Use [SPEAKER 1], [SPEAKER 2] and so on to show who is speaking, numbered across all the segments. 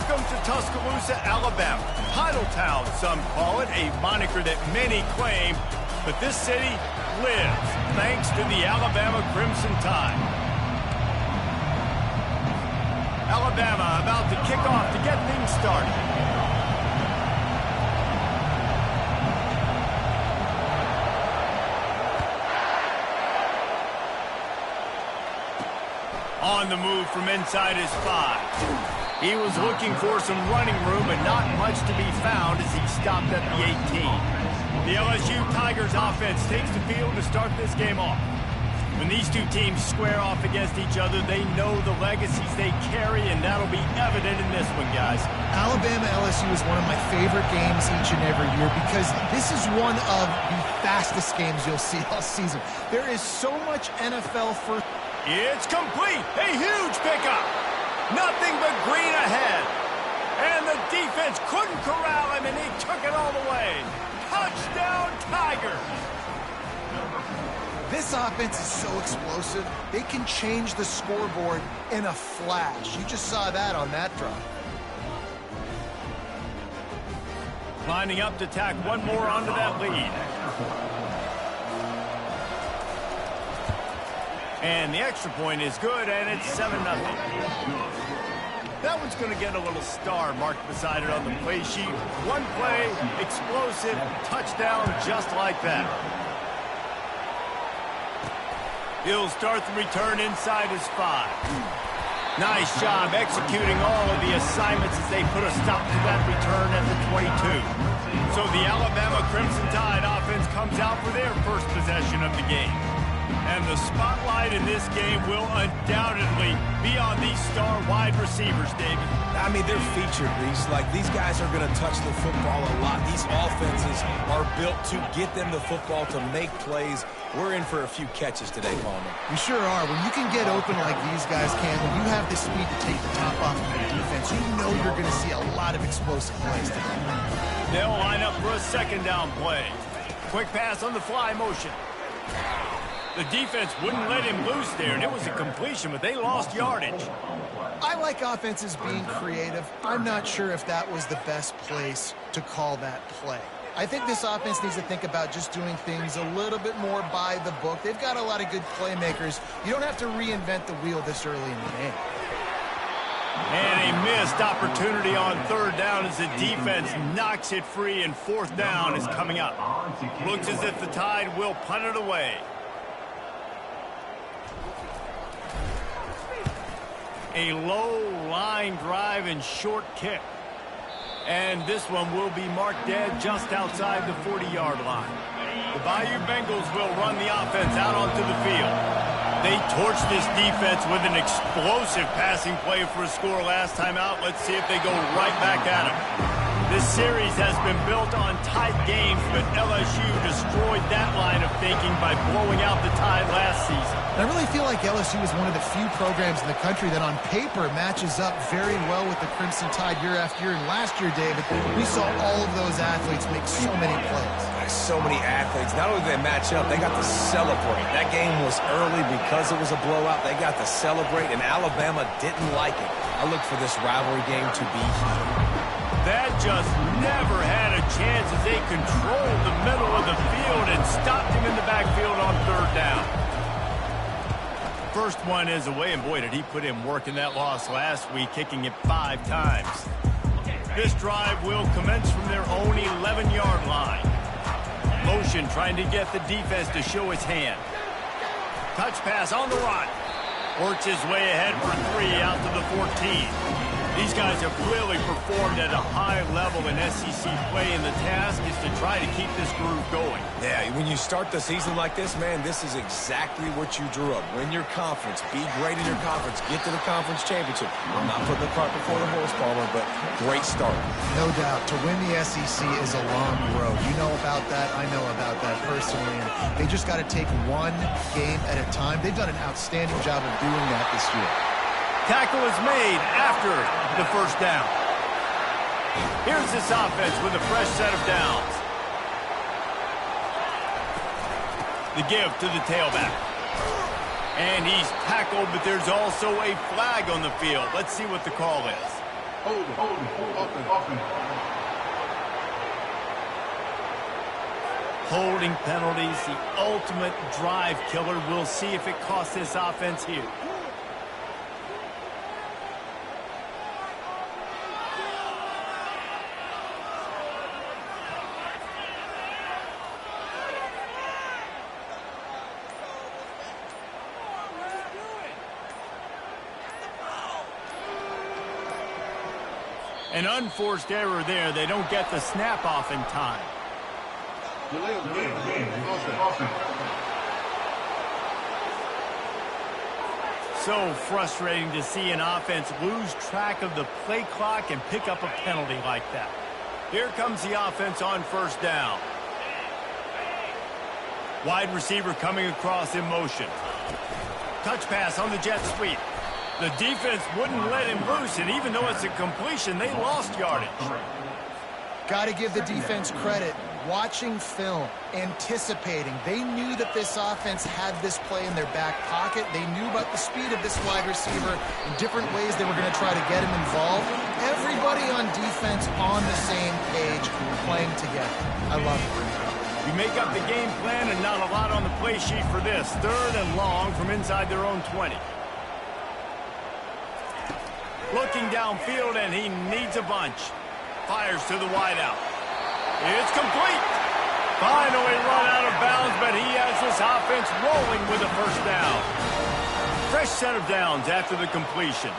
[SPEAKER 1] Welcome to Tuscaloosa, Alabama. Titletown, some call it, a moniker that many claim, but this city lives thanks to the Alabama Crimson Tide. Alabama about to kick off to get things started. On the move from inside his 5. He was looking for some running room, but not much to be found as he stopped at the 18. The LSU Tigers offense takes the field to start this game off. When these two teams square off against each other, they know the legacies they carry, and that'll be evident in this one, guys.
[SPEAKER 2] Alabama-LSU is one of my favorite games each and every year because this is one of the fastest games you'll see all season. There is so much NFL first.
[SPEAKER 1] It's complete. A huge pickup. Nothing but green ahead. And the defense couldn't corral him, and he took it all the way. Touchdown, Tigers.
[SPEAKER 2] This offense is so explosive, they can change the scoreboard in a flash. You just saw that on that drive.
[SPEAKER 1] Lining up to tack one more onto that lead. And the extra point is good, and it's 7-0. That one's going to get a little star marked beside it on the play sheet. One play, explosive, touchdown just like that. He'll start the return inside his 5. Nice job executing all of the assignments as they put a stop to that return at the 22. So the Alabama Crimson Tide offense comes out for their first possession of the game. And the spotlight in this game will undoubtedly be on these star wide receivers, David.
[SPEAKER 3] I mean, they're featured, Reese. Like, these guys are going to touch the football a lot. These offenses are built to get them the football, to make plays. We're in for a few catches today, Palmer.
[SPEAKER 2] We sure are. When you can get open like these guys can, when you have the speed to take the top off of your defense, you know you're going to see a lot of explosive plays today.
[SPEAKER 1] They'll line up for a second down play. Quick pass on the fly motion. The defense wouldn't let him loose there, and it was a completion, but they lost yardage.
[SPEAKER 2] I like offenses being creative. I'm not sure if that was the best place to call that play. I think this offense needs to think about just doing things a little bit more by the book. They've got a lot of good playmakers. You don't have to reinvent the wheel this early in the game.
[SPEAKER 1] And a missed opportunity on third down as the defense knocks it free, and fourth down is coming up. Looks as if the Tide will punt it away. A low line drive and short kick. And this one will be marked dead just outside the 40-yard line. The Bayou Bengals will run the offense out onto the field. They torched this defense with an explosive passing play for a score last time out. Let's see if they go right back at him. This series has been built on tight games, but LSU destroyed that line of thinking by blowing out the Tide last season.
[SPEAKER 2] I really feel like LSU is one of the few programs in the country that on paper matches up very well with the Crimson Tide year after year. And last year, David, we saw all of those athletes make so many plays.
[SPEAKER 3] So many athletes. Not only did they match up, they got to celebrate. That game was early because it was a blowout. They got to celebrate, and Alabama didn't like it. I look for this rivalry game to be heated.
[SPEAKER 1] That just never had a chance as they controlled the middle of the field and stopped him in the backfield on third down. First one is away, and boy, did he put in work in that loss last week, kicking it 5 times. This drive will commence from their own 11-yard line. Motion trying to get the defense to show his hand. Touch pass on the run. Works his way ahead for 3 out to the 14. These guys have really performed at a high level in SEC play, and the task is to try to keep this groove going.
[SPEAKER 3] Yeah, when you start the season like this, man, this is exactly what you drew up. Win your conference. Be great in your conference. Get to the conference championship. I'm not putting the cart before the horse, Palmer, but great start.
[SPEAKER 2] No doubt. To win the SEC is a long road. You know about that. I know about that personally. And they just got to take one game at a time. They've done an outstanding job of doing that this year.
[SPEAKER 1] Tackle is made after the first down. Here's this offense with a fresh set of downs. The give to the tailback. And he's tackled, but there's also a flag on the field. Let's see what the call is. Holding penalties, the ultimate drive killer. We'll see if it costs this offense here. An unforced error there. They don't get the snap off in time. So frustrating to see an offense lose track of the play clock and pick up a penalty like that. Here comes the offense on first down. Wide receiver coming across in motion. Touch pass on the jet sweep. The defense wouldn't let him loose, and even though it's a completion, they lost yardage.
[SPEAKER 2] Got to give the defense credit. Watching film, anticipating. They knew that this offense had this play in their back pocket. They knew about the speed of this wide receiver and different ways they were going to try to get him involved. Everybody on defense on the same page, playing together. I love it.
[SPEAKER 1] You make up the game plan and not a lot on the play sheet for this. 3rd and long from inside their own 20. Looking downfield, and he needs a bunch. Fires to the wideout. It's complete. Finally run out of bounds, but he has this offense rolling with a first down. Fresh set of downs after the completion.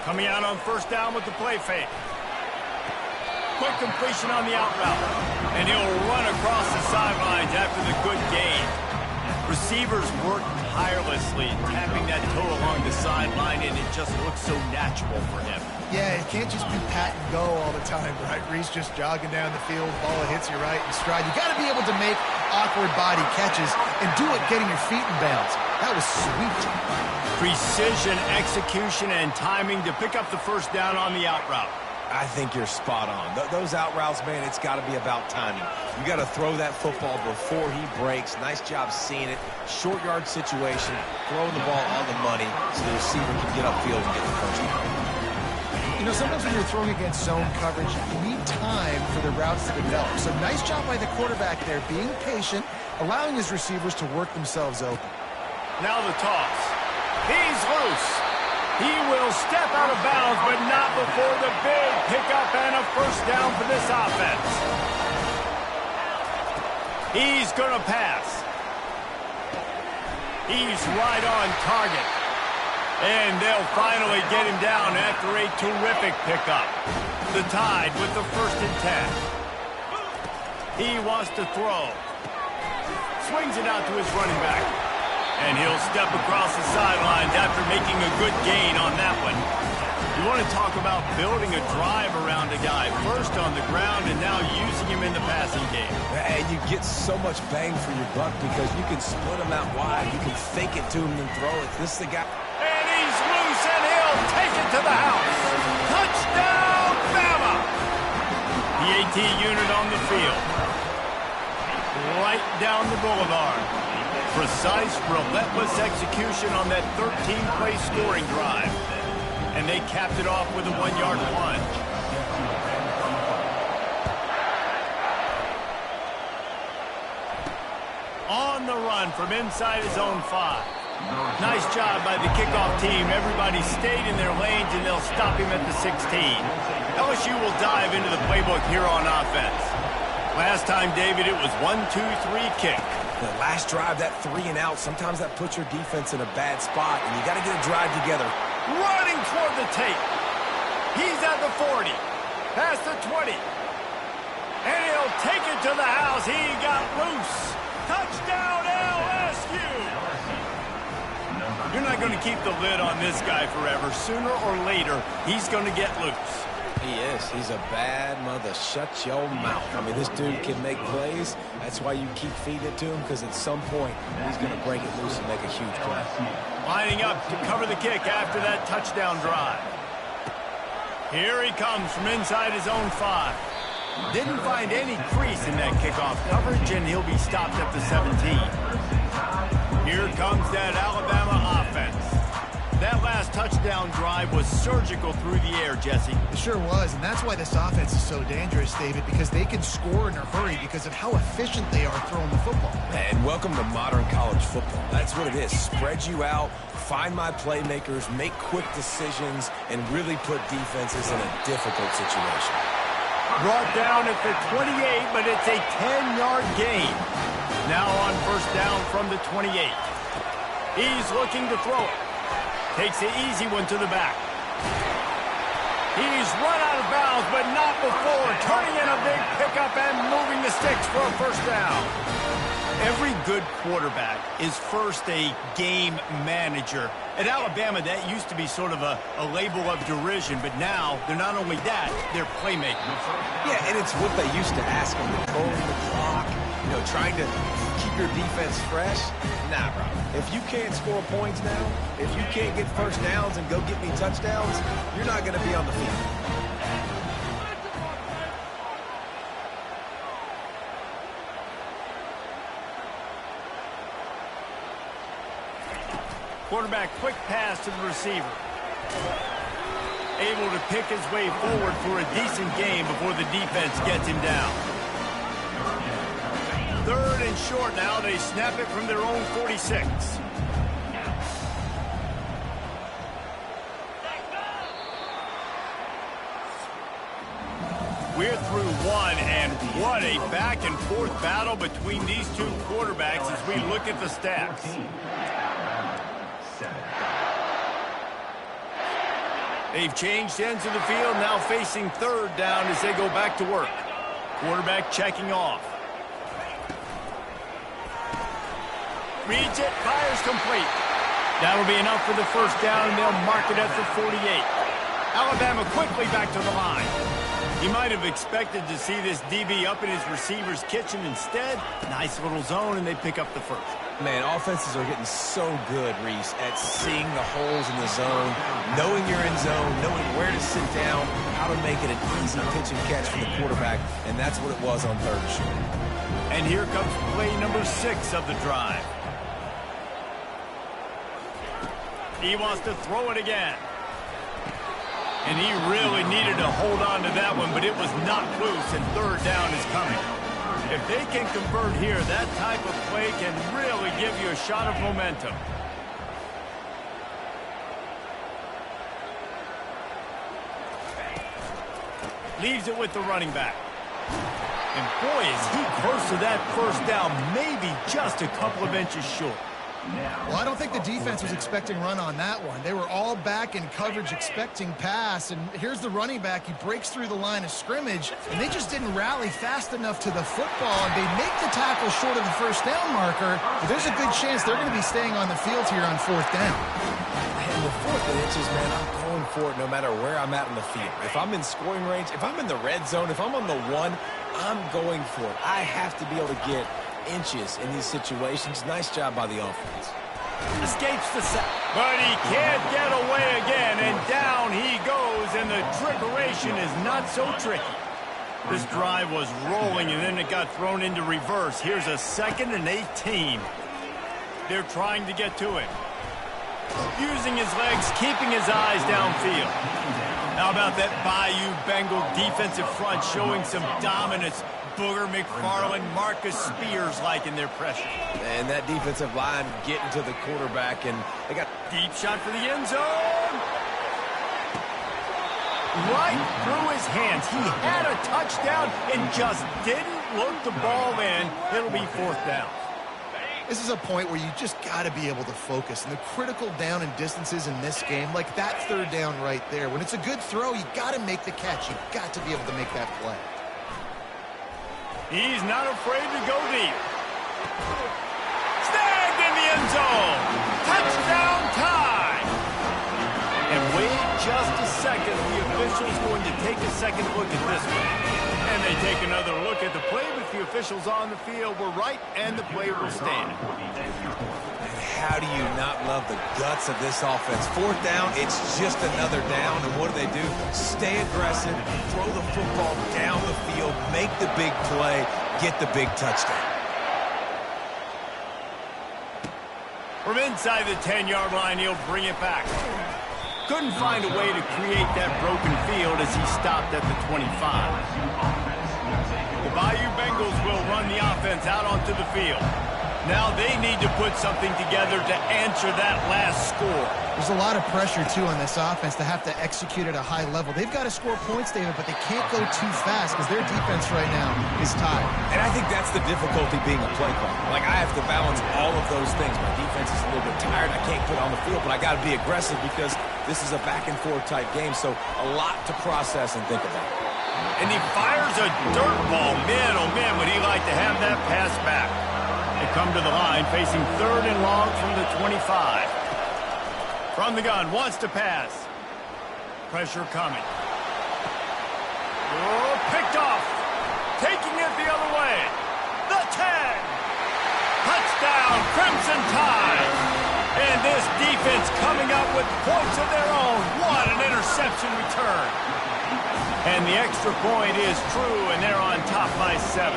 [SPEAKER 1] Coming out on first down with the play fake. Quick completion on the out route. And he'll run across the sidelines after the good gain. Receivers work tirelessly, tapping that toe along the sideline, and it just looks so natural for him.
[SPEAKER 2] Yeah, it can't just be pat and go all the time, right? Reese just jogging down the field, ball hits you right in stride. You got to be able to make awkward body catches and do it getting your feet in bounds. That was sweet.
[SPEAKER 1] Precision, execution, and timing to pick up the first down on the out route.
[SPEAKER 3] I think you're spot on. Those out routes, man, it's got to be about timing. You got to throw that football before he breaks. Nice job seeing it. Short yard situation, throwing the ball on the money so the receiver can get upfield and get the first down.
[SPEAKER 2] You know, sometimes when you're throwing against zone coverage, you need time for the routes to develop. So nice job by the quarterback there, being patient, allowing his receivers to work themselves open.
[SPEAKER 1] Now the toss. He's loose. He will step out of bounds, but not before the big pickup and a first down for this offense. He's going to pass. He's right on target. And they'll finally get him down after a terrific pickup. The Tide with the 1st and 10. He wants to throw. Swings it out to his running back. And he'll step across the sidelines after making a good gain on that one. You want to talk about building a drive around a guy. First on the ground and now using him in the passing game.
[SPEAKER 3] And you get so much bang for your buck because you can split him out wide. You can fake it to him and throw it. This is the guy.
[SPEAKER 1] And he's loose and he'll take it to the house. Touchdown, Bama! The AT unit on the field. Right down the boulevard. Precise, relentless execution on that 13-play scoring drive. And they capped it off with a 1-yard plunge. On the run from inside his own 5. Nice job by the kickoff team. Everybody stayed in their lanes, and they'll stop him at the 16. LSU will dive into the playbook here on offense. Last time, David, it was 1-2-3 kick.
[SPEAKER 3] The last drive, that 3 and out, sometimes that puts your defense in a bad spot, and you got to get a drive together.
[SPEAKER 1] Running toward the tape. He's at the 40. Past the 20. And he'll take it to the house. He got loose. Touchdown, LSU. You're not going to keep the lid on this guy forever. Sooner or later, he's going to get loose.
[SPEAKER 3] He is. He's a bad mother. Shut your mouth. I mean, this dude can make plays. That's why you keep feeding it to him, because at some point, he's going to break it loose and make a huge play.
[SPEAKER 1] Lining up to cover the kick after that touchdown drive. Here he comes from inside his own 5. Didn't find any crease in that kickoff coverage, and he'll be stopped at the 17. Here comes that Alabama offense. That last touchdown down drive was surgical through the air, Jesse.
[SPEAKER 2] It sure was, and that's why this offense is so dangerous, David, because they can score in a hurry because of how efficient they are throwing the football.
[SPEAKER 3] And welcome to modern college football. That's what it is. Spread you out, find my playmakers, make quick decisions, and really put defenses in a difficult situation.
[SPEAKER 1] Brought down at the 28, but it's a 10-yard gain. Now on first down from the 28. He's looking to throw it. Takes the easy one to the back. He's run out of bounds, but not before. Turning in a big pickup and moving the sticks for a first down. Every good quarterback is first a game manager. At Alabama, that used to be sort of a label of derision, but now they're not only that, they're playmakers.
[SPEAKER 3] Yeah, and it's what they used to ask them, controlling the clock, trying to keep your defense fresh. Nah, bro. If you can't score points now, if you can't get first downs and go get me touchdowns, you're not going to be on the field.
[SPEAKER 1] Quarterback quick pass to the receiver. Able to pick his way forward for a decent game before the defense gets him down. Third and short now. They snap it from their own 46. We're through one, and what a back-and-forth battle between these two quarterbacks as we look at the stats. They've changed ends of the field, now facing third down as they go back to work. Quarterback checking off. Reads it, fires complete. That'll be enough for the first down, and they'll mark it at the 48. Alabama quickly back to the line. You might have expected to see this DB up in his receiver's kitchen. Instead, nice little zone, and they pick up the first.
[SPEAKER 3] Man, offenses are getting so good, Reese, at seeing the holes in the zone, knowing you're in zone, knowing where to sit down, how to make it an easy pitch and catch for the quarterback, and that's what it was on third and short.
[SPEAKER 1] And here comes play number 6 of the drive. He wants to throw it again. And he really needed to hold on to that one, but it was not loose, and third down is coming. If they can convert here, that type of play can really give you a shot of momentum. Leaves it with the running back. And boy, is he close to that first down, maybe just a couple of inches short.
[SPEAKER 2] Well, I don't think the defense was expecting run on that one. They were all back in coverage expecting pass, and here's the running back. He breaks through the line of scrimmage, and they just didn't rally fast enough to the football, and they make the tackle short of the first down marker, but there's a good chance they're going to be staying on the field here on fourth down.
[SPEAKER 3] And the 4th and inches, man, I'm going for it no matter where I'm at in the field. If I'm in scoring range, if I'm in the red zone, if I'm on the 1, I'm going for it. I have to be able to get inches in these situations. Nice job by the offense.
[SPEAKER 1] Escapes the sack, but he can't get away again, and down he goes, and the trickeration is not so tricky. This drive was rolling, and then it got thrown into reverse. Here's a 2nd and 18. They're trying to get to him. Using his legs, keeping his eyes downfield. How about that Bayou Bengal defensive front showing some dominance? Booger McFarland, Marcus Spears-like in their pressure.
[SPEAKER 3] And that defensive line getting to the quarterback, and they got
[SPEAKER 1] deep shot for the end zone. Right through his hands. He had a touchdown and just didn't look the ball in. It'll be fourth down.
[SPEAKER 2] This is a point where you just got to be able to focus. And the critical down and distances in this game, like that third down right there, when it's a good throw, you got to make the catch. You got to be able to make that play.
[SPEAKER 1] He's not afraid to go deep. Snagged in the end zone. Touchdown time. And wait just a second. The official's going to take a second look at this one. And they take another look at the play, but the officials on the field were right, and the play will stand.
[SPEAKER 3] And how do you not love the guts of this offense? Fourth down, it's just another down, and what do? Stay aggressive, throw the football down the field, make the big play, get the big touchdown.
[SPEAKER 1] From inside the 10-yard line, he'll bring it back. couldn't find a way to create that broken field as he stopped at the 25. The Bayou Bengals will run the offense out onto the field. Now they need to put something together to answer that last score.
[SPEAKER 2] There's a lot of pressure, too, on this offense to have to execute at a high level. They've got to score points, David, but they can't go too fast because their defense right now is tired.
[SPEAKER 3] And I think that's the difficulty being a play caller. Like, I have to balance all of those things. My defense is a little bit tired. I can't put on the field, but I got to be aggressive because this is a back-and-forth type game, so a lot to process and think about.
[SPEAKER 1] And he fires a dirt ball. Man, oh man, would he like to have that pass back. They come to the line facing 3rd and long from the 25. From the gun, wants to pass. Pressure coming. Oh, picked off. Taking it the other way. The 10. Touchdown, Crimson Tide. And this defense coming up with points of their own. What an interception return. And the extra point is true, and they're on top by 7.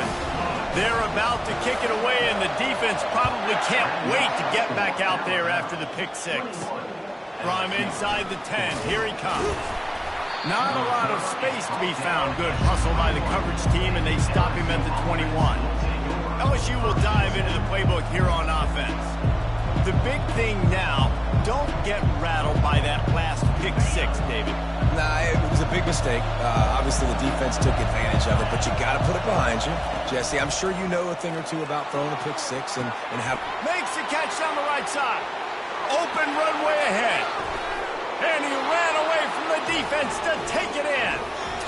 [SPEAKER 1] They're about to kick it away, and the defense probably can't wait to get back out there after the pick 6. From inside the 10, here he comes. Not a lot of space to be found. Good hustle by the coverage team, and they stop him at the 21. LSU will dive into the playbook here on offense. The big thing now, don't get rattled by that last pick 6, David.
[SPEAKER 3] Nah, it was a big mistake. Obviously, the defense took advantage of it, but you got to put it behind you. Jesse, I'm sure you know a thing or two about throwing a pick 6 and how...
[SPEAKER 1] Makes the catch down the right side. Open runway ahead. And he ran away from the defense to take it in.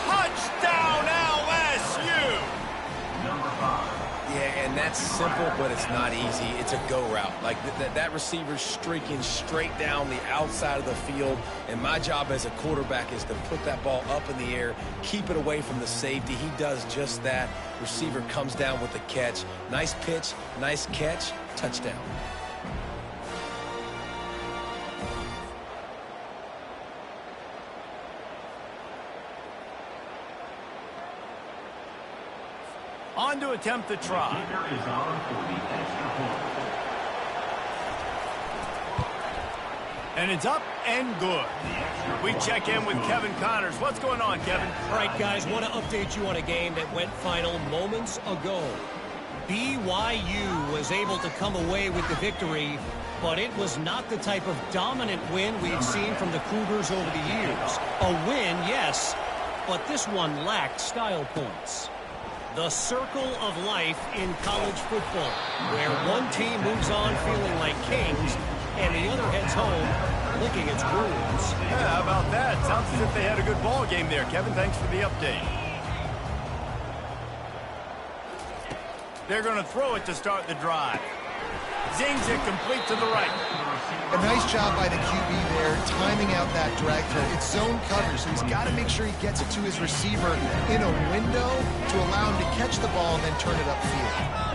[SPEAKER 1] Touchdown, LSU!
[SPEAKER 3] Yeah, and that's simple, but it's not easy. It's a go route. Like, that receiver's streaking straight down the outside of the field, and my job as a quarterback is to put that ball up in the air, keep it away from the safety. He does just that. Receiver comes down with the catch. Nice pitch, nice catch, touchdown.
[SPEAKER 1] On to attempt the try. And it's up and good. We check in with Kevin Connors. What's going on, Kevin?
[SPEAKER 4] All right, guys, want to update you on a game that went final moments ago. BYU was able to come away with the victory, but it was not the type of dominant win we've seen from the Cougars over the years. A win, yes, but this one lacked style points. The circle of life in college football, where one team moves on feeling like kings and the other heads home licking its wounds.
[SPEAKER 1] Yeah, how about that? Sounds as if they had a good ball game there. Kevin, thanks for the update. They're going to throw it to start the drive. Zings it complete to the right.
[SPEAKER 2] A nice job by the QB there, timing out that drag throw. It's zone coverage, so he's got to make sure he gets it to his receiver in a window to allow him to catch the ball and then turn it upfield.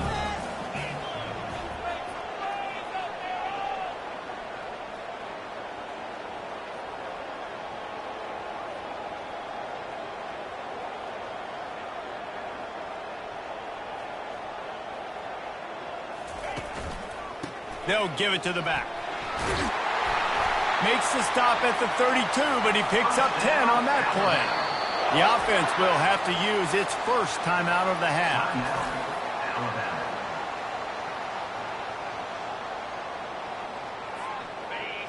[SPEAKER 1] They'll give it to the back. Makes the stop at the 32, but he picks up 10 on that play. The offense will have to use its first timeout of the half.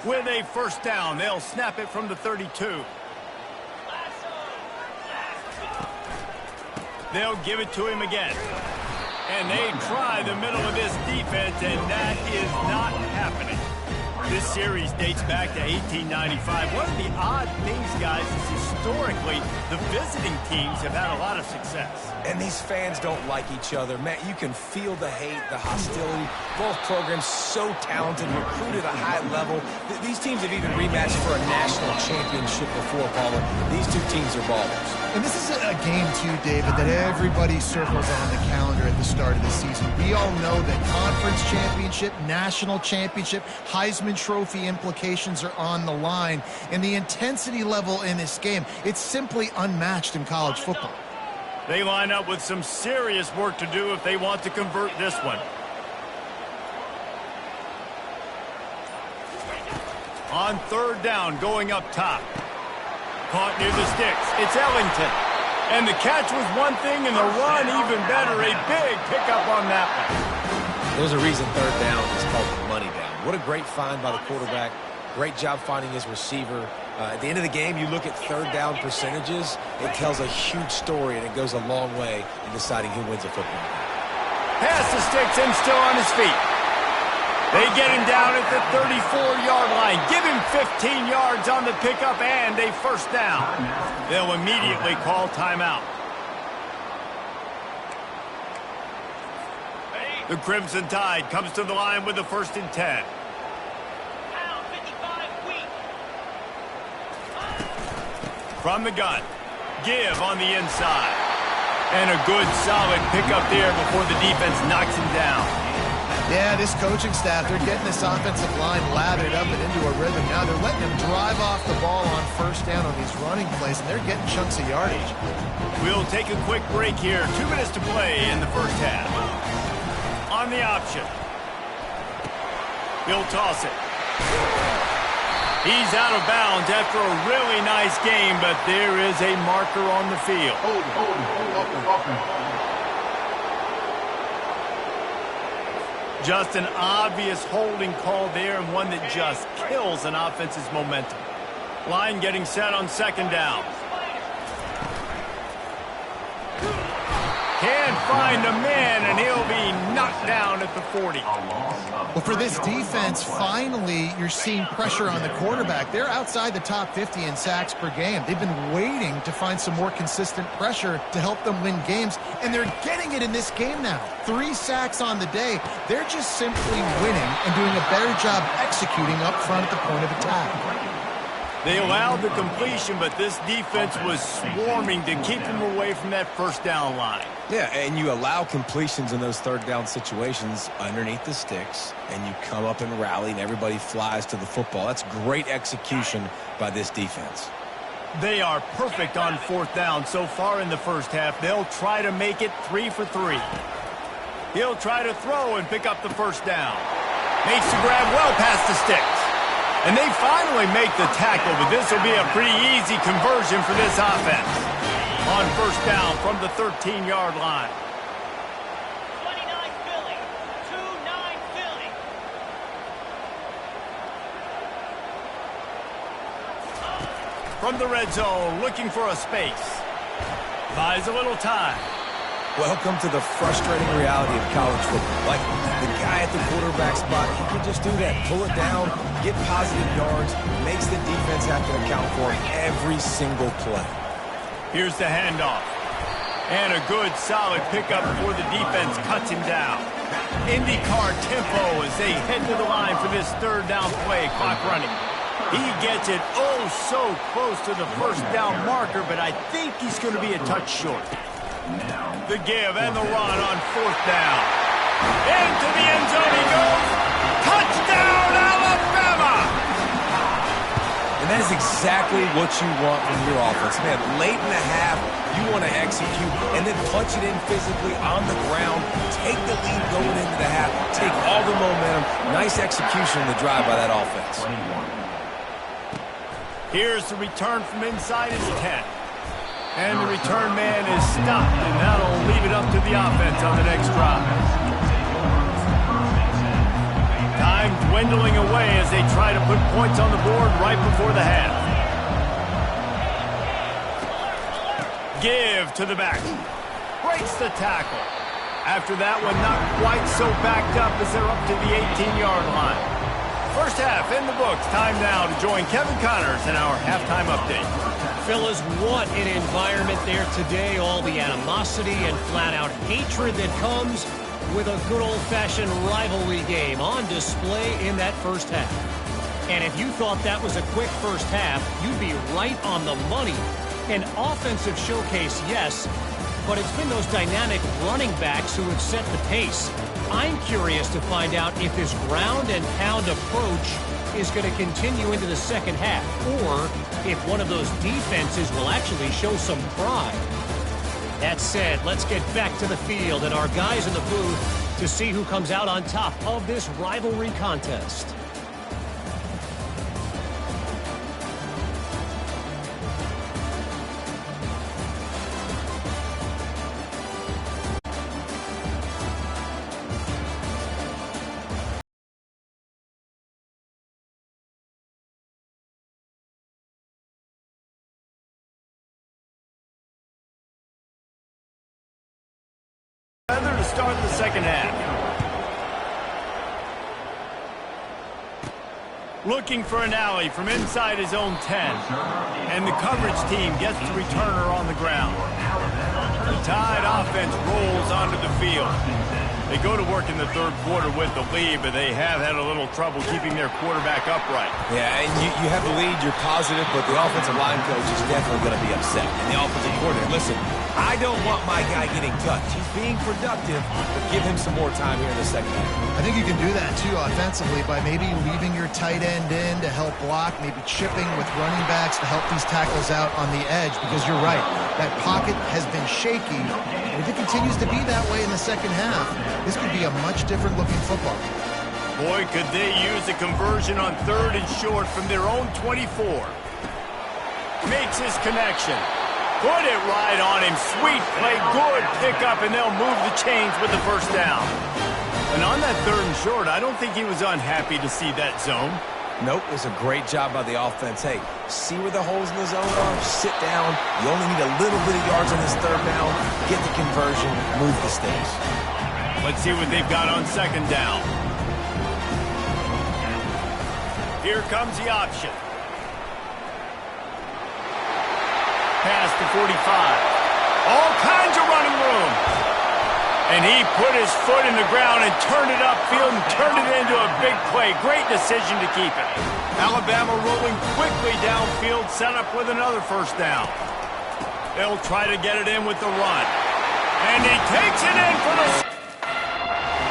[SPEAKER 1] With a first down, they'll snap it from the 32. They'll give it to him again. And they try the middle of this defense, and that is not happening. This series dates back to 1895. One of the odd things, guys, is historically the visiting teams have had a lot of success.
[SPEAKER 3] And these fans don't like each other. Man, you can feel the hate, the hostility. Both programs so talented, recruited at a high level. These teams have even rematched for a national championship before, Paula. These two teams are ballers.
[SPEAKER 2] And this is a game, too, David, that everybody circles on the calendar at the start of the season. We all know that conference championship, national championship, Heisman Trophy implications are on the line. And the intensity level in this game, it's simply unmatched in college football.
[SPEAKER 1] They line up with some serious work to do if they want to convert this one. On third down, going up top. Caught near the sticks. It's Ellington. And the catch was one thing, and the run even better. A big pickup on that one.
[SPEAKER 3] There's a reason third down is called the money down. What a great find by the quarterback. Great job finding his receiver. At the end of the game, you look at third down percentages. It tells a huge story, and it goes a long way in deciding who wins a football game.
[SPEAKER 1] Pass the sticks and still on his feet. They get him down at the 34-yard line. Give him 15 yards on the pickup and a first down. They'll immediately call timeout. The Crimson Tide comes to the line with the 1st and 10. From the gun. Give on the inside. And a good, solid pickup there before the defense knocks him down.
[SPEAKER 2] Yeah, this coaching staff, they're getting this offensive line lathered up and into a rhythm. Now they're letting him drive off the ball on first down on these running plays, and they're getting chunks of yardage.
[SPEAKER 1] We'll take a quick break here. 2 minutes to play in the first half. On the option. He'll toss it. He's out of bounds after a really nice game, but there is a marker on the field. Just an obvious holding call there, and one that just kills an offense's momentum. Line getting set on 2nd down. Can't find a man, and he'll be knocked down at the 40.
[SPEAKER 2] Well, for this defense, finally, you're seeing pressure on the quarterback. They're outside the top 50 in sacks per game. They've been waiting to find some more consistent pressure to help them win games, and they're getting it in this game now. 3 sacks on the day. They're just simply winning and doing a better job executing up front at the point of attack.
[SPEAKER 1] They allowed the completion, but this defense was swarming to keep them away from that first down line.
[SPEAKER 3] Yeah, and you allow completions in those third down situations underneath the sticks, and you come up and rally, and everybody flies to the football. That's great execution by this defense.
[SPEAKER 1] They are perfect on 4th down so far in the first half. They'll try to make it 3 for 3. He'll try to throw and pick up the first down. Makes the grab well past the sticks. And they finally make the tackle, but this will be a pretty easy conversion for this offense. On first down from the 13-yard line.
[SPEAKER 5] 29 Philly. 2-9 Philly.
[SPEAKER 1] From the red zone, looking for a space. Buys a little time.
[SPEAKER 3] Welcome to the frustrating reality of college football. Like, the guy at the quarterback spot, he can just do that. Pull it down, get positive yards, makes the defense have to account for it every single play.
[SPEAKER 1] Here's the handoff. And a good, solid pickup before the defense cuts him down. IndyCar tempo as they head to the line for this 3rd down play, clock running. He gets it oh so close to the first down marker, but I think he's going to be a touch short. The give and the run on 4th down. Into the end zone he goes. Touchdown, Alabama!
[SPEAKER 3] And that is exactly what you want from your offense. Man, late in the half, you want to execute and then punch it in physically on the ground. Take the lead going into the half. Take all the momentum. Nice execution on the drive by that offense.
[SPEAKER 1] Here's the return from inside his 10. And the return man is stopped, and that'll leave it up to the offense on the next drive. Time dwindling away as they try to put points on the board right before the half. Give to the back. Breaks the tackle. After that one, not quite so backed up as they're up to the 18-yard line. First half in the books. Time now to join Kevin Connors in our halftime update.
[SPEAKER 4] Fellas, what an environment there today. All the animosity and flat-out hatred that comes with a good old-fashioned rivalry game on display in that first half. And if you thought that was a quick first half, you'd be right on the money. An offensive showcase, yes, but it's been those dynamic running backs who have set the pace. I'm curious to find out if this ground and pound approach is going to continue into the second half, or if one of those defenses will actually show some pride. That said, let's get back to the field and our guys in the booth to see who comes out on top of this rivalry contest.
[SPEAKER 1] start the second half. Looking for an alley from inside his own 10. And the coverage team gets the returner on the ground. The Tide offense rolls onto the field. They go to work in the third quarter with the lead, but they have had a little trouble keeping their quarterback upright.
[SPEAKER 3] Yeah, and you have the lead, you're positive, but the offensive line coach is definitely going to be upset. And the offensive coordinator, listen, I don't want my guy getting touched. He's being productive, but give him some more time here in the second half.
[SPEAKER 2] I think you can do that, too, offensively, by maybe leaving your tight end in to help block, maybe chipping with running backs to help these tackles out on the edge, because you're right, that pocket has been shaky. And if it continues to be that way in the second half, this could be a much different looking football.
[SPEAKER 1] Boy, could they use a conversion on 3rd and short from their own 24. Makes his connection. Put it right on him. Sweet play. Good pickup, and they'll move the chains with the first down. And on that 3rd and short, I don't think he was unhappy to see that zone.
[SPEAKER 3] Nope, it was a great job by the offense. Hey, see where the holes in the zone are? Sit down. You only need a little bit of yards on this 3rd down. Get the conversion. Move the sticks.
[SPEAKER 1] Let's see what they've got on 2nd down. Here comes the option. Pass to 45. All kinds of running room. And he put his foot in the ground and turned it upfield and turned it into a big play. Great decision to keep it. Alabama rolling quickly downfield, set up with another first down. They'll try to get it in with the run. And he takes it in for the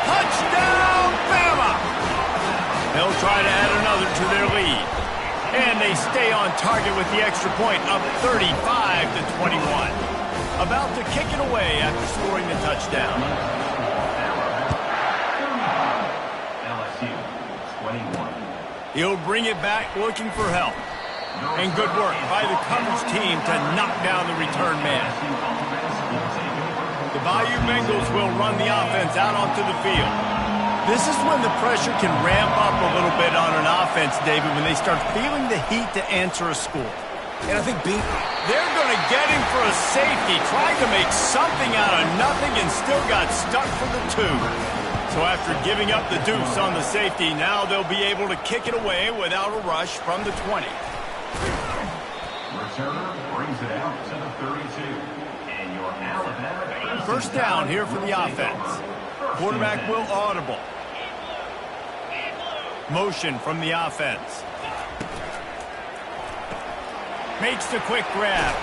[SPEAKER 1] touchdown, Bama! They'll try to add another to their lead. And they stay on target with the extra point, up 35-21. About to kick it away after scoring the touchdown.
[SPEAKER 6] LSU 21.
[SPEAKER 1] He'll bring it back looking for help. And good work by the coverage team to knock down the return man. The Bayou Bengals will run the offense out onto the field. This is when the pressure can ramp up a little bit on an offense, David, when they start feeling the heat to answer a score.
[SPEAKER 3] And I think
[SPEAKER 1] they're going to get him for a safety, trying to make something out of nothing and still got stuck for the 2. So after giving up the deuce on the safety, now they'll be able to kick it away without a rush from the 20.
[SPEAKER 6] Returner brings it out to the 32. And your Alabama
[SPEAKER 1] First down here for the offense. Quarterback will audible. Motion from the offense. Makes the quick grab.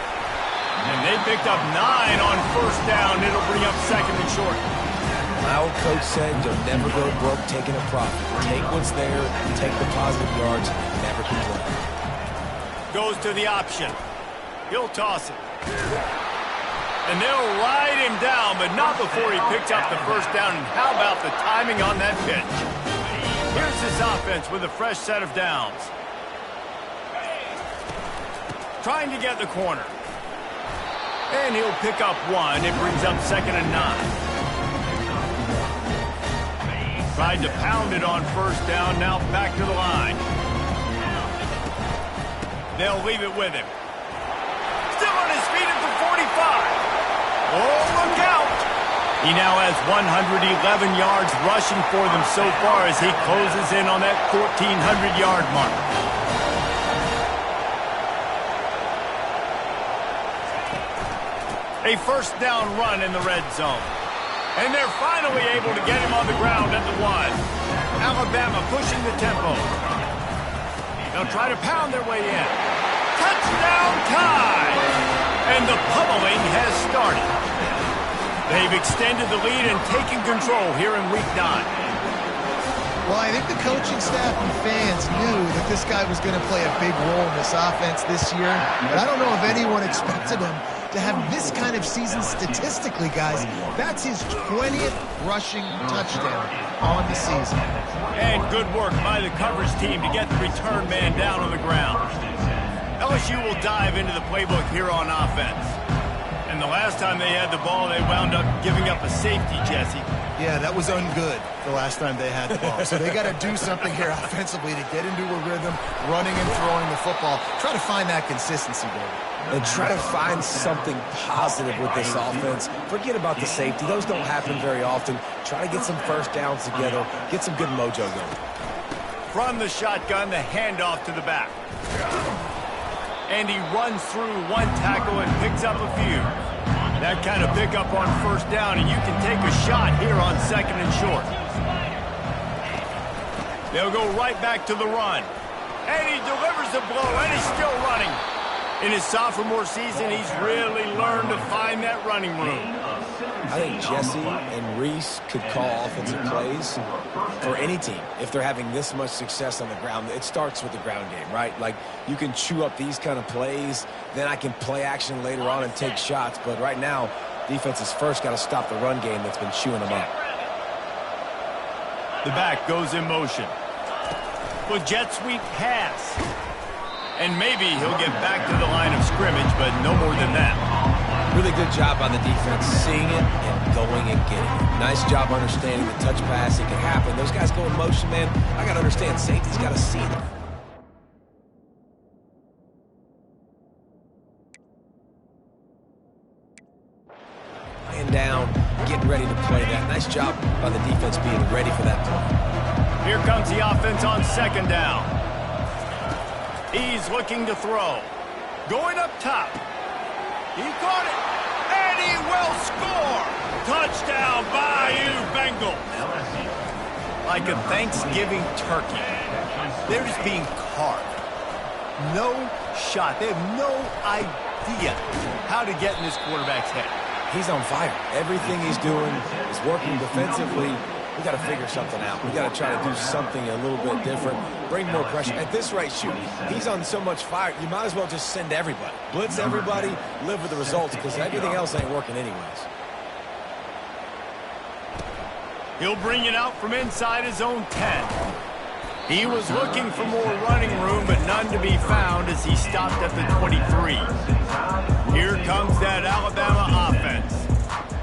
[SPEAKER 1] And they picked up 9 on first down. It'll bring up 2nd and short.
[SPEAKER 3] my old coach said, you'll never go broke taking a profit. Take what's there, take the positive yards, never complain.
[SPEAKER 1] Goes to the option. He'll toss it. And they'll ride him down, but not before he picks up the first down. And how about the timing on that pitch? Here's his offense with a fresh set of downs. Trying to get the corner. And he'll pick up 1. It brings up 2nd and 9. Tried to pound it on first down, now back to the line. They'll leave it with him. Still on his feet at the 45. Oh, look out! He now has 111 yards rushing for them so far as he closes in on that 1,400-yard mark. A first down run in the red zone. And they're finally able to get him on the ground at the 1. Alabama pushing the tempo. They'll try to pound their way in. Touchdown Tide! And the pummeling has started. They've extended the lead and taken control here in Week 9.
[SPEAKER 2] Well, I think the coaching staff and fans knew that this guy was going to play a big role in this offense this year. But I don't know if anyone expected him to have this kind of season statistically, guys. That's his 20th rushing touchdown on the season.
[SPEAKER 1] And good work by the coverage team to get the return man down on the ground. LSU will dive into the playbook here on offense. And the last time they had the ball, they wound up giving up a safety, Jesse.
[SPEAKER 2] Yeah, that was ungood the last time they had the ball. So they got to do something here offensively to get into a rhythm, running and throwing the football. Try to find that consistency, David.
[SPEAKER 3] And try to find something positive with this offense. Forget about the safety. Those don't happen very often. Try to get some first downs together. Get some good mojo going.
[SPEAKER 1] From the shotgun, the handoff to the back. And he runs through one tackle and picks up a few. That kind of pickup on first down, and you can take a shot here on second and short. They'll go right back to the run. And he delivers the blow, and he's still running. In his sophomore season, he's really learned to find that running room.
[SPEAKER 3] I think Jesse and Reese could call offensive plays for any team. If they're having this much success on the ground, it starts with the ground game, right? Like, you can chew up these kind of plays, then I can play action later on and take shots. But right now, defense has first got to stop the run game that's been chewing them up.
[SPEAKER 1] The back goes in motion. With jet sweep pass. And maybe he'll get back to the line of scrimmage, but no more than that.
[SPEAKER 3] Really good job by the defense, seeing it and going and getting it. Nice job understanding the touch pass. It can happen. Those guys go in motion, man. I got to understand, safety's got to see them. Laying down, getting ready to play that. Nice job by the defense being ready for that play.
[SPEAKER 1] Here comes the offense on second down. He's looking to throw. Going up top. He caught it. And he will score. Touchdown, Bayou Bengals. Like a Thanksgiving turkey. They're just being carved. No shot. They have no idea how to get in this quarterback's head.
[SPEAKER 3] He's on fire. Everything he's doing is working defensively. We got to figure something out. We got to try to do something a little bit different. Bring more pressure. At this rate, shoot, he's on so much fire, you might as well just send everybody. Blitz everybody, live with the results, because everything else ain't working anyways.
[SPEAKER 1] He'll bring it out from inside his own 10. He was looking for more running room, but none to be found as he stopped at the 23. Here comes that Alabama offense.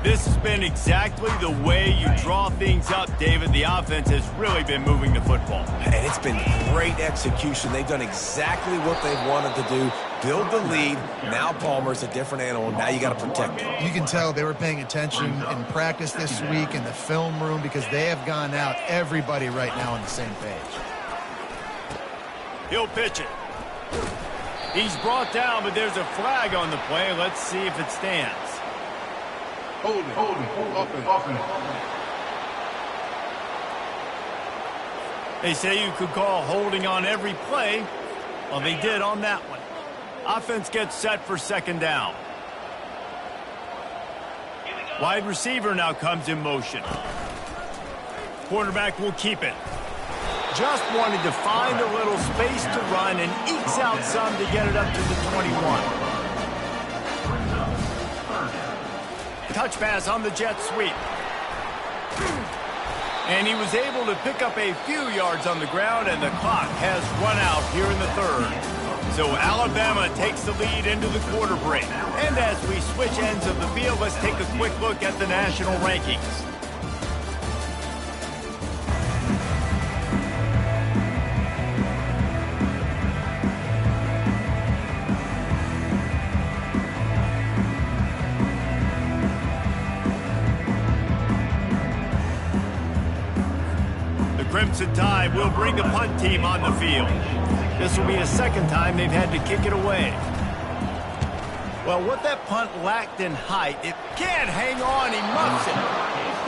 [SPEAKER 1] This has been exactly the way you draw things up, David. The offense has really been moving the football.
[SPEAKER 3] And it's been great execution. They've done exactly what they've wanted to do. Build the lead. Now Palmer's a different animal. Now you got to protect him.
[SPEAKER 2] You can tell they were paying attention in practice this week in the film room because they have gone out, everybody right now on the same page.
[SPEAKER 1] He'll pitch it. He's brought down, but there's a flag on the play. Let's see if it stands.
[SPEAKER 7] Hold it, up and.
[SPEAKER 1] They say you could call holding on every play. Well, they did on that one. Offense gets set for second down. Wide receiver now comes in motion. Quarterback will keep it. Just wanted to find a little space to run and ekes out some to get it up to the 21. Touch pass on the jet sweep. And he was able to pick up a few yards on the ground, and the clock has run out here in the third. So Alabama takes the lead into the quarter break. And as we switch ends of the field, let's take a quick look at the national rankings. Crimson Tide will bring the punt team on the field. This will be the second time they've had to kick it away. Well, what that punt lacked in height, it can't hang on. He muffs it.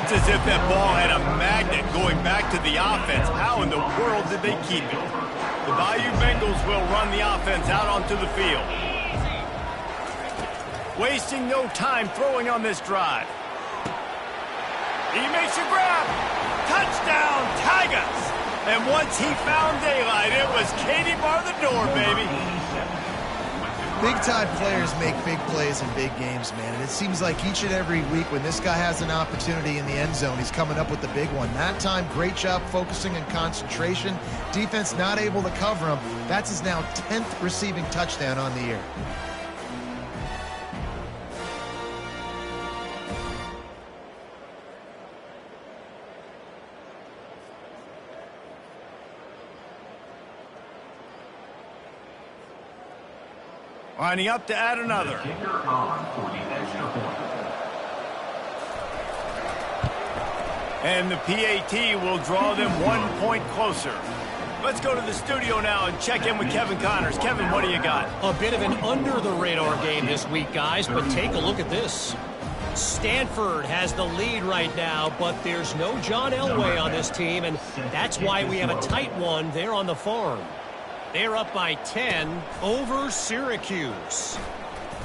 [SPEAKER 1] It's as if that ball had a magnet going back to the offense. How in the world did they keep it? The Bayou Bengals will run the offense out onto the field. Wasting no time throwing on this drive. He makes a grab. Touchdown, Tigers! And once he found daylight, it was Katie bar the door, baby.
[SPEAKER 2] Big time players make big plays in big games, man. And it seems like each and every week when this guy has an opportunity in the end zone, he's coming up with the big one. That time, great job focusing and concentration. Defense not able to cover him. That's his now 10th receiving touchdown on the year.
[SPEAKER 1] Lining up to add another.
[SPEAKER 6] Kicker on for the extra point.
[SPEAKER 1] And the PAT will draw them 1 point closer. Let's go to the studio now and check in with Kevin Connors. Kevin, what do you got?
[SPEAKER 4] A bit of an under-the-radar game this week, guys, but take a look at this. Stanford has the lead right now, but there's no John Elway on this team, and that's why we have a tight one there on the farm. They're up by 10 over Syracuse.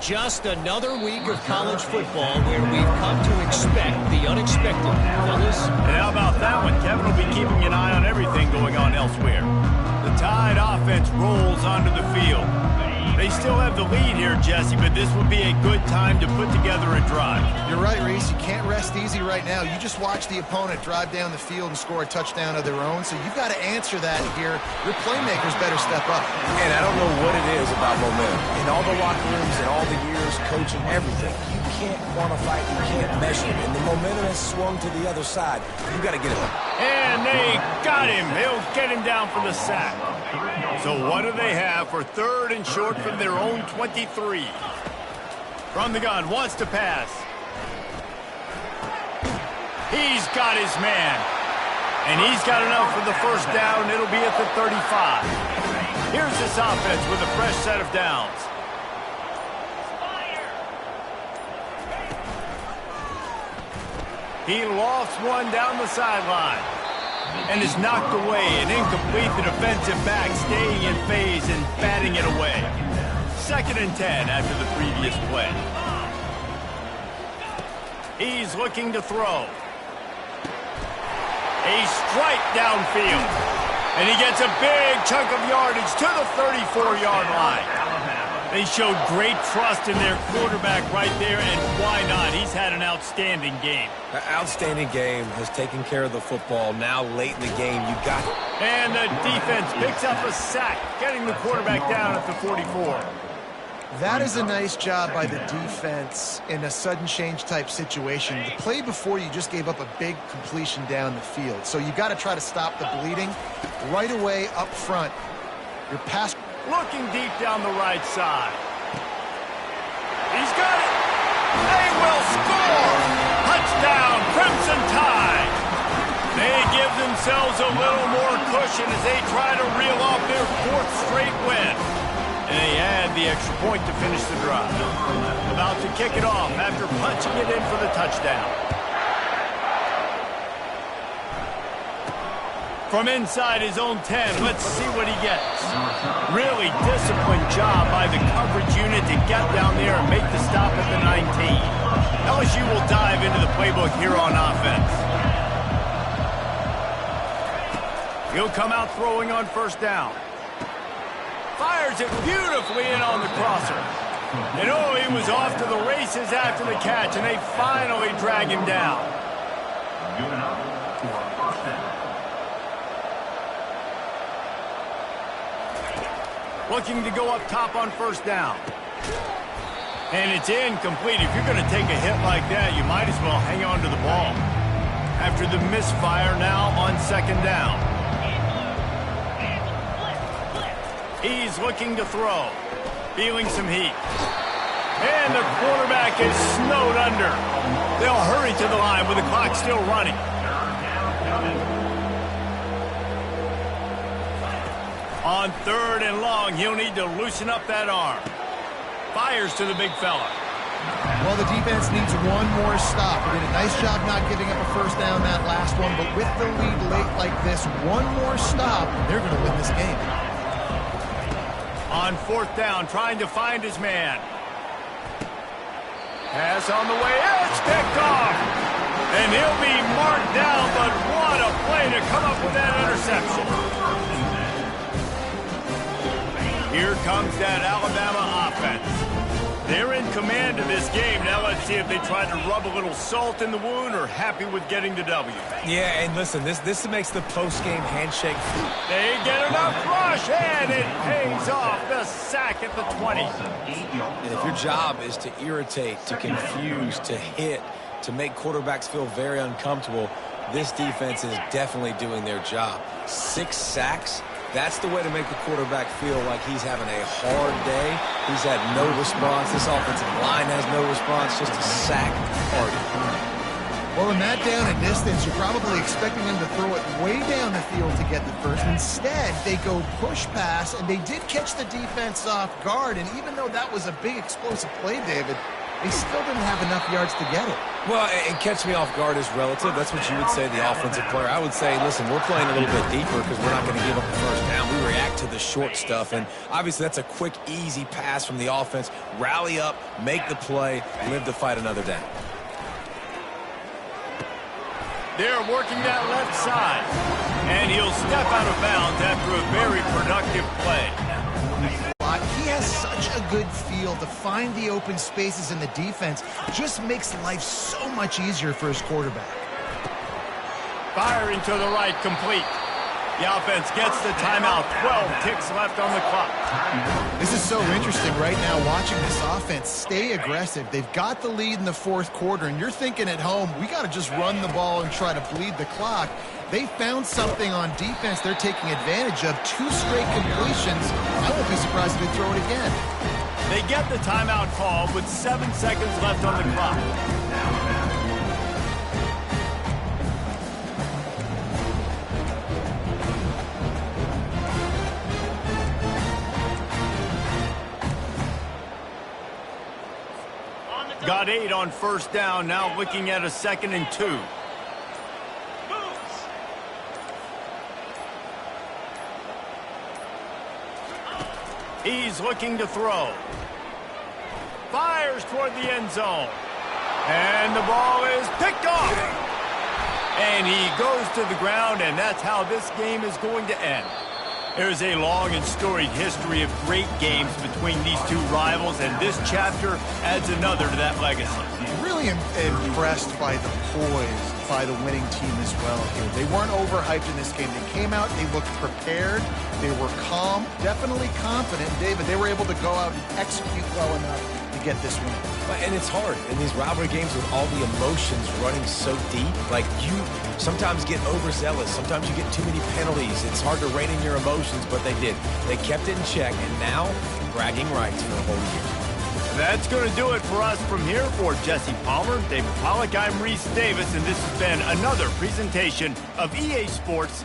[SPEAKER 4] Just another week of college football where we've come to expect the unexpected. Fellas?
[SPEAKER 1] And how about that one? Kevin will be keeping an eye on everything going on elsewhere. The Tide offense rolls onto the field. They still have the lead here, Jesse, but this would be a good time to put together a drive.
[SPEAKER 2] You're right, Reese. You can't rest easy right now. You just watch the opponent drive down the field and score a touchdown of their own, so you've got to answer that here. Your playmakers better step up.
[SPEAKER 3] And I don't know what it is about momentum. In all the locker rooms and all the years coaching, everything, you can't quantify it, you can't measure it. And the momentum has swung to the other side. You got to get it up.
[SPEAKER 1] And they got him. He'll get him down for the sack. So what do they have for 3rd and short from their own 23? From the gun, wants to pass. He's got his man. And he's got enough for the first down. It'll be at the 35. Here's this offense with a fresh set of downs. He lofts one down the sideline. And is knocked away and incomplete. The defensive back staying in phase and batting it away. 2nd and 10 after the previous play. He's looking to throw. A strike downfield. And he gets a big chunk of yardage to the 34-yard line. They showed great trust in their quarterback right there, and why not? He's had an outstanding game.
[SPEAKER 3] An outstanding game, has taken care of the football. Now late in the game, you got it.
[SPEAKER 1] And the defense picks up a sack, getting the quarterback down at the 44.
[SPEAKER 2] That is a nice job by the defense in a sudden change type situation. The play before, you just gave up a big completion down the field. So you got to try to stop the bleeding right away up front. Your pass...
[SPEAKER 1] Looking deep down the right side. He's got it. They will score. Touchdown, Crimson Tide. They give themselves a little more cushion as they try to reel off their 4th straight win. And they add the extra point to finish the drive. About to kick it off after punching it in for the touchdown. From inside his own 10, let's see what he gets. Really disciplined job by the coverage unit to get down there and make the stop at the 19. LSU will dive into the playbook here on offense. He'll come out throwing on 1st down. Fires it beautifully in on the crosser. And oh, he was off to the races after the catch, and they finally drag him down.
[SPEAKER 6] Good enough for a 1st down.
[SPEAKER 1] Looking to go up top on 1st down. And it's incomplete. If you're going to take a hit like that, you might as well hang on to the ball. After the misfire now on 2nd down. He's looking to throw. Feeling some heat. And the quarterback is snowed under. They'll hurry to the line with the clock still running. On 3rd and long, he'll need to loosen up that arm. Fires to the big fella.
[SPEAKER 2] Well, the defense needs one more stop. They did a nice job not giving up a 1st down that last one, but with the lead late like this, one more stop, they're going to win this game.
[SPEAKER 1] On 4th down, trying to find his man. Pass on the way. It's picked off. And he'll be marked down, but what a play to come up with that interception. Here comes that Alabama offense. They're in command of this game. Now let's see if they try to rub a little salt in the wound or happy with getting the W.
[SPEAKER 3] Yeah, and listen, this makes the post-game handshake.
[SPEAKER 1] They get enough rush, and it pays off. The sack at the 20.
[SPEAKER 3] And if your job is to irritate, to confuse, to hit, to make quarterbacks feel very uncomfortable, this defense is definitely doing their job. 6 sacks. That's the way to make the quarterback feel like he's having a hard day. He's had no response. This offensive line has no response. Just a sack party.
[SPEAKER 2] Well, in that down and distance, you're probably expecting them to throw it way down the field to get the first. Instead, they go push pass, and they did catch the defense off guard. And even though that was a big explosive play, David, they still didn't have enough yards to get it.
[SPEAKER 3] Well, and catch me off guard is relative. That's what you would say to the offensive player. I would say, listen, we're playing a little bit deeper because we're not going to give up the first down. We react to the short stuff, and obviously that's a quick, easy pass from the offense. Rally up, make the play, live to fight another down.
[SPEAKER 1] They're working that left side, and he'll step out of bounds after a very productive play.
[SPEAKER 2] He has such a good feel to find the open spaces in the defense. Just makes life so much easier for his quarterback.
[SPEAKER 1] Firing to the right, complete. The offense gets the timeout. 12 ticks left on the clock.
[SPEAKER 2] This is so interesting right now watching this offense stay aggressive. They've got the lead in the fourth quarter, and you're thinking at home, we got to just run the ball and try to bleed the clock. They found something on defense they're taking advantage of. 2 straight completions. I won't be surprised if they throw it again.
[SPEAKER 1] They get the timeout call with 7 seconds left on the clock. Got 8 on first down, now looking at a 2nd and 2. He's looking to throw. Fires toward the end zone. And the ball is picked off. And he goes to the ground, and that's how this game is going to end. There's a long and storied history of great games between these two rivals, and this chapter adds another to that legacy.
[SPEAKER 2] Really impressed by the poise by the winning team as well here. They weren't overhyped in this game. They came out, they looked prepared, they were calm, definitely confident. David, they were able to go out and execute well enough to get this win.
[SPEAKER 3] And it's hard in these rivalry games with all the emotions running so deep. Like, you sometimes get overzealous. Sometimes you get too many penalties. It's hard to rein in your emotions, but they did. They kept it in check, and now bragging rights for the whole year.
[SPEAKER 1] That's going to do it for us from here. For Jesse Palmer, David Pollack, I'm Reese Davis, and this has been another presentation of EA Sports